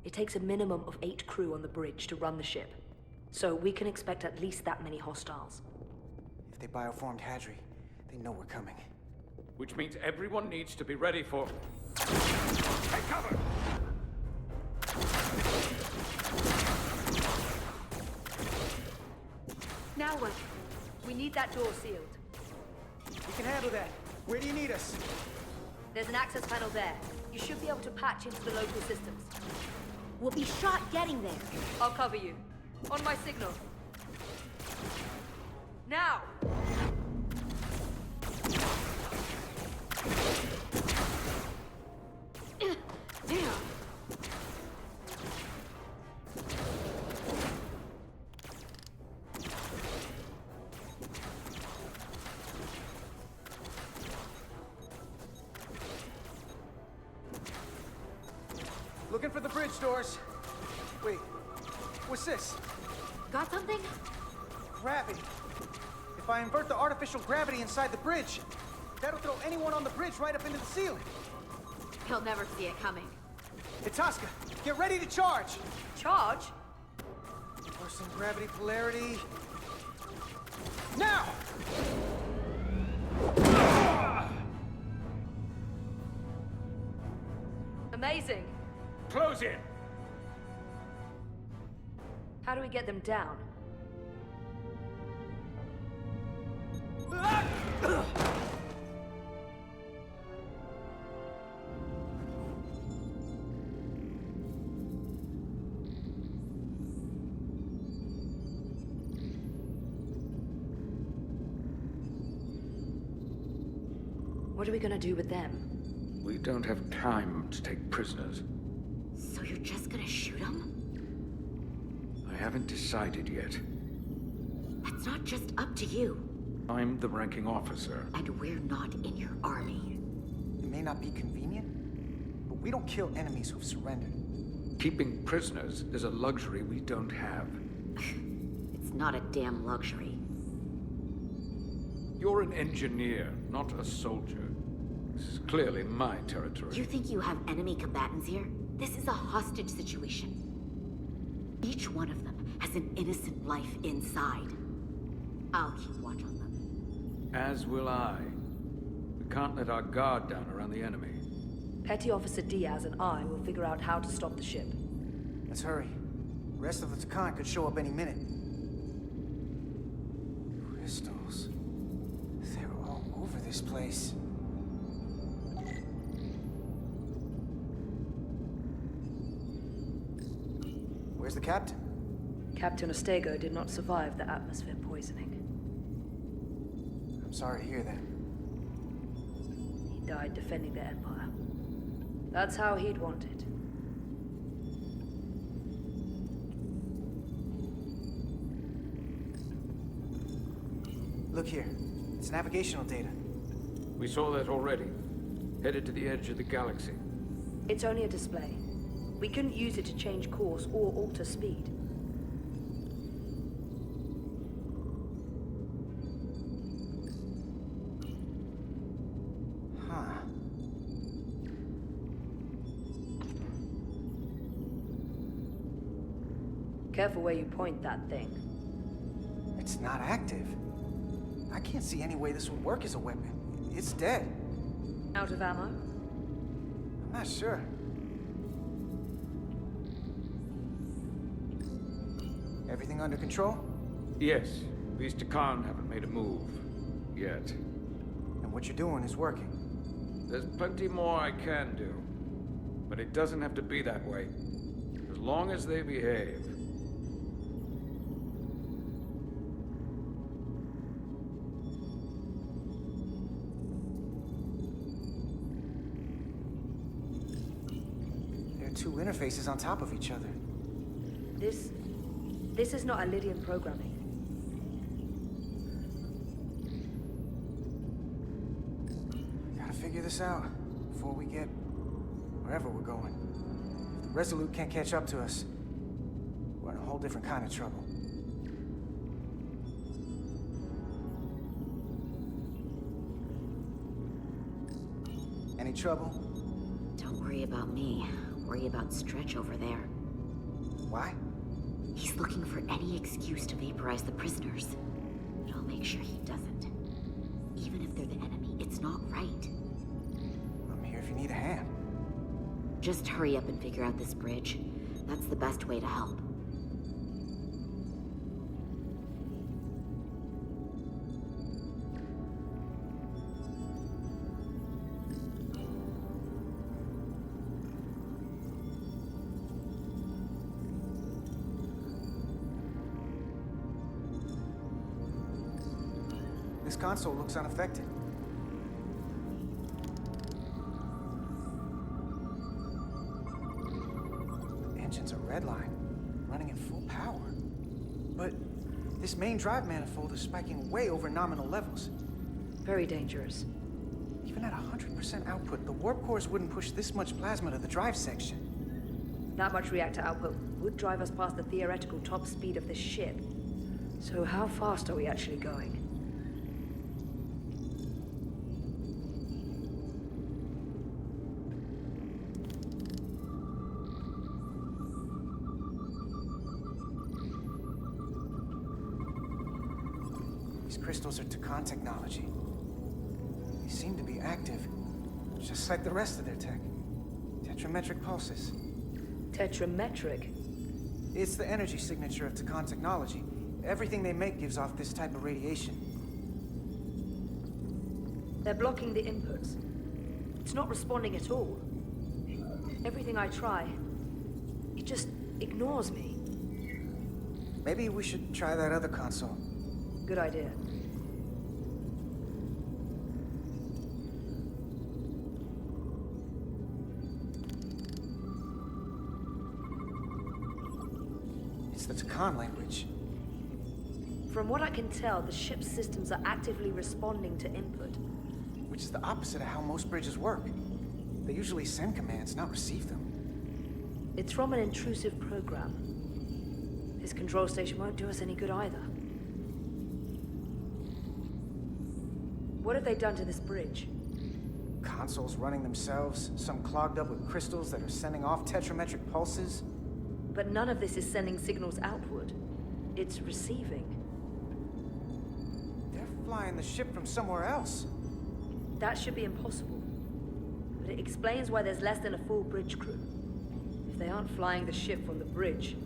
It takes a minimum of 8 crew on the bridge to run the ship. So we can expect at least that many hostiles. If they bioformed Hadri, they know we're coming. Which means everyone needs to be ready for... Take cover! Now what? We need that door sealed. We can handle that. Where do you need us? There's an access panel there. You should be able to patch into the local systems. We'll be shot getting there. I'll cover you. On my signal. Now! Damn. Looking for the bridge doors. Wait, what's this? Got something? Gravity. If I invert the artificial gravity inside the bridge, that'll throw anyone on the bridge right up into the ceiling. He'll never see it coming. Itasca, get ready to charge! Charge? Forcing gravity polarity. Now! Amazing. Close in! How do we get them down? What are we gonna do with them? We don't have time to take prisoners. So you're just gonna shoot him? I haven't decided yet. That's not just up to you. I'm the ranking officer. And we're not in your army. It may not be convenient, but we don't kill enemies who've surrendered. Keeping prisoners is a luxury we don't have. It's not a damn luxury. You're an engineer, not a soldier. This is clearly my territory. You think you have enemy combatants here? This is a hostage situation. Each one of them has an innocent life inside. I'll keep watch on them. As will I. We can't let our guard down around the enemy. Petty Officer Diaz and I will figure out how to stop the ship. Let's hurry. The rest of the Takan could show up any minute. Crystals. They're all over this place. Where's the captain? Captain Ostego did not survive the atmosphere poisoning. I'm sorry to hear that. He died defending the Empire. That's how he'd want it. Look here. It's navigational data. We saw that already. Headed to the edge of the galaxy. It's only a display. We couldn't use it to change course or alter speed. Huh. Careful where you point that thing. It's not active. I can't see any way this would work as a weapon. It's dead. Out of ammo? I'm not sure. Everything under control? Yes, these Takan haven't made a move. Yet. And what you're doing is working. There's plenty more I can do. But it doesn't have to be that way. As long as they behave. There are two interfaces on top of each other. This is not Lydian programming. Gotta figure this out before we get wherever we're going. If the Resolute can't catch up to us, we're in a whole different kind of trouble. Any trouble? Don't worry about me. Worry about Stretch over there. Why? He's looking for any excuse to vaporize the prisoners. But I'll make sure he doesn't. Even if they're the enemy, it's not right. I'm here if you need a hand. Just hurry up and figure out this bridge. That's the best way to help. This console looks unaffected. Engine's a red line, running at full power. But this main drive manifold is spiking way over nominal levels. Very dangerous. Even at 100% output, the warp cores wouldn't push this much plasma to the drive section. That much reactor output would drive us past the theoretical top speed of this ship. So how fast are we actually going? These crystals are Takan technology. They seem to be active, just like the rest of their tech. Tetrametric pulses. Tetrametric? It's the energy signature of Takan technology. Everything they make gives off this type of radiation. They're blocking the inputs. It's not responding at all. Everything I try, it just ignores me. Maybe we should try that other console. Good idea. It's the Takan language. From what I can tell, the ship's systems are actively responding to input. Which is the opposite of how most bridges work. They usually send commands, not receive them. It's from an intrusive program. This control station won't do us any good either. What have they done to this bridge? Consoles running themselves, some clogged up with crystals that are sending off tetrametric pulses. But none of this is sending signals outward. It's receiving. They're flying the ship from somewhere else. That should be impossible. But it explains why there's less than a full bridge crew. If they aren't flying the ship from the bridge,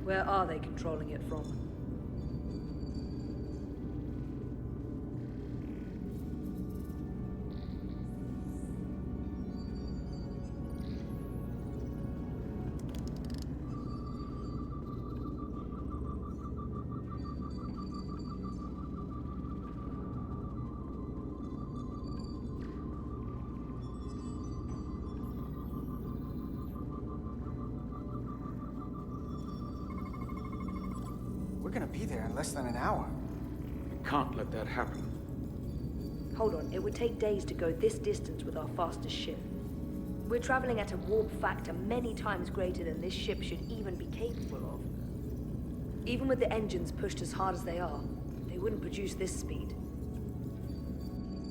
where are they controlling it from? We're gonna be there in less than an hour. We can't let that happen. Hold on, it would take days to go this distance with our fastest ship. We're traveling at a warp factor many times greater than this ship should even be capable of. Even with the engines pushed as hard as they are, they wouldn't produce this speed.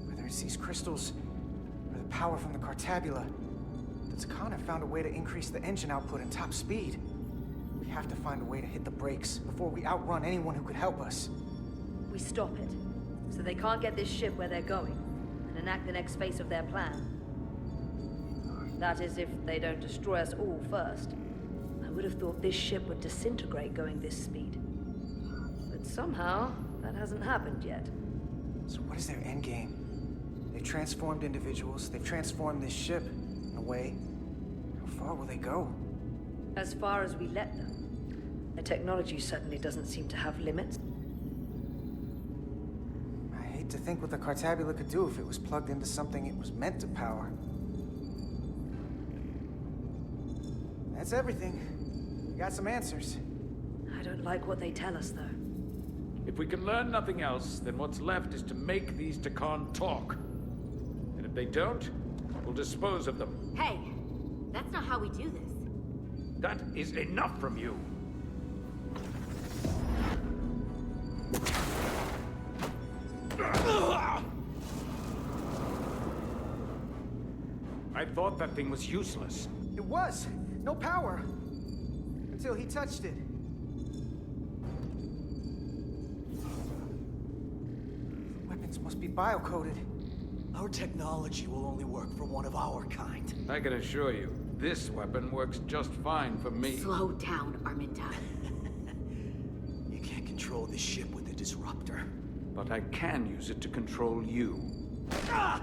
Whether it's these crystals or the power from the Cartabula, the Takan have found a way to increase the engine output and top speed. We have to find a way to hit the brakes before we outrun anyone who could help us. We stop it, so they can't get this ship where they're going, and enact the next phase of their plan. That is, if they don't destroy us all first. I would have thought this ship would disintegrate going this speed. But somehow, that hasn't happened yet. So what is their endgame? They've transformed individuals, they've transformed this ship, in a way. How far will they go? As far as we let them. Their technology certainly doesn't seem to have limits. I hate to think what the Cartabula could do if it was plugged into something it was meant to power. That's everything. We got some answers. I don't like what they tell us, though. If we can learn nothing else, then what's left is to make these Takan talk. And if they don't, we'll dispose of them. Hey, that's not how we do this. That is enough from you. I thought that thing was useless. It was! No power! until he touched it. The weapons must be bio-coded. Our technology will only work for one of our kind. I can assure you, this weapon works just fine for me. Slow down, Arminta. You can't control this ship with a disruptor. But I can use it to control you. Ah!